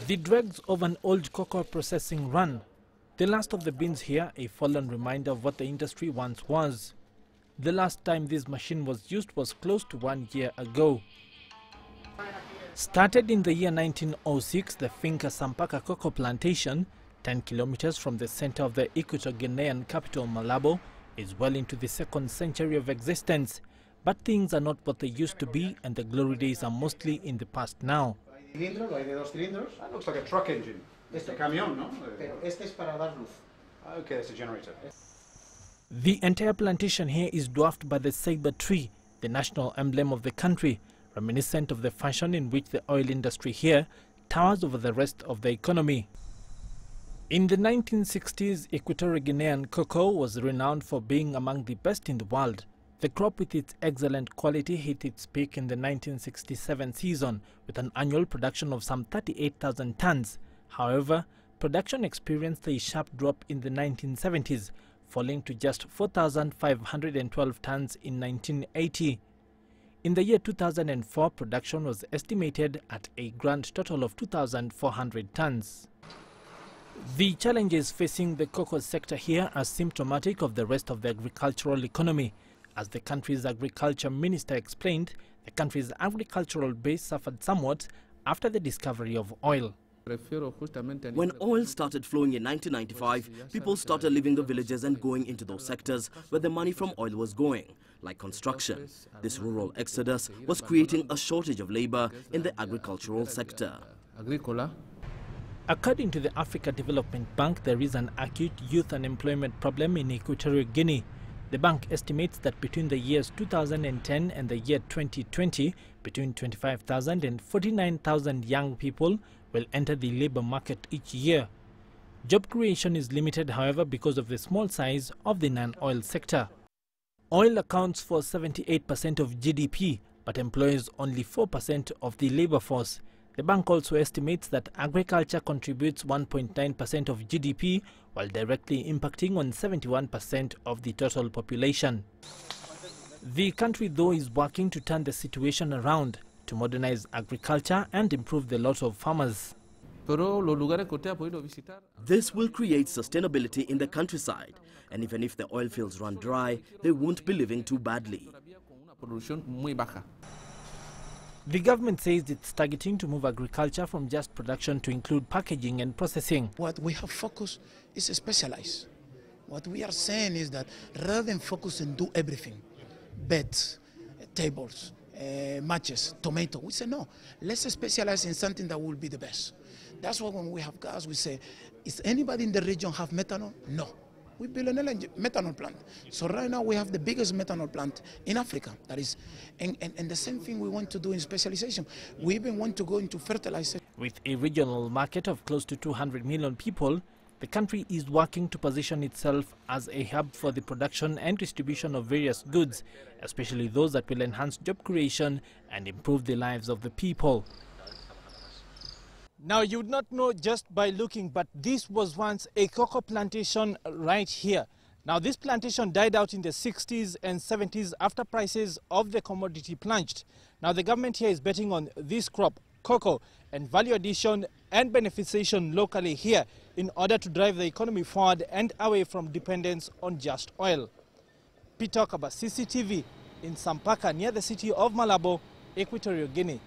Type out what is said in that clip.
The dregs of an old cocoa processing run. The last of the beans here, a fallen reminder of what the industry once was. The last time this machine was used was close to 1 year ago. Started in the year 1906, the Finca Sampaka cocoa plantation, 10 kilometers from the center of the Equatorial Guinean capital Malabo, is well into the second century of existence. But things are not what they used to be, and the glory days are mostly in the past now. That looks like a truck engine. It's a camión, no? Okay, it's a generator. The entire plantation here is dwarfed by the sabre tree, the national emblem of the country, reminiscent of the fashion in which the oil industry here towers over the rest of the economy. In the 1960s, Equatorial Guinean cocoa was renowned for being among the best in the world. The crop with its excellent quality hit its peak in the 1967 season with an annual production of some 38,000 tons. However, production experienced a sharp drop in the 1970s, falling to just 4,512 tons in 1980. In the year 2004, production was estimated at a grand total of 2,400 tons. The challenges facing the cocoa sector here are symptomatic of the rest of the agricultural economy. As the country's agriculture minister explained, the country's agricultural base suffered somewhat after the discovery of oil. When oil started flowing in 1995, people started leaving the villages and going into those sectors where the money from oil was going, like construction. This rural exodus was creating a shortage of labor in the agricultural sector. According to the Africa Development Bank, there is an acute youth unemployment problem in Equatorial Guinea. The bank estimates that between the years 2010 and the year 2020, between 25,000 and 49,000 young people will enter the labor market each year. Job creation is limited, however, because of the small size of the non-oil sector. Oil accounts for 78% of GDP, but employs only 4% of the labor force. The bank also estimates that agriculture contributes 1.9% of GDP, while directly impacting on 71% of the total population. The country, though, is working to turn the situation around, to modernize agriculture and improve the lot of farmers. This will create sustainability in the countryside, and even if the oil fields run dry, they won't be living too badly. The government says it's targeting to move agriculture from just production to include packaging and processing. What we have focused is specialized. What we are saying is that rather than focus and do everything, beds, tables, matches, tomato, we say no, let's specialize in something that will be the best. That's why when we have gas, we say, is anybody in the region have methanol? No. We build an LNG methanol plant. So right now we have the biggest methanol plant in Africa. That is, and the same thing we want to do in specialization. We even want to go into fertilizer. With a regional market of close to 200 million people, the country is working to position itself as a hub for the production and distribution of various goods, especially those that will enhance job creation and improve the lives of the people. Now, you would not know just by looking, but this was once a cocoa plantation right here. Now, this plantation died out in the 60s and 70s after prices of the commodity plunged. Now, the government here is betting on this crop, cocoa, and value addition and beneficiation locally here in order to drive the economy forward and away from dependence on just oil. Peter Okaba, CCTV in Sampaka, near the city of Malabo, Equatorial Guinea.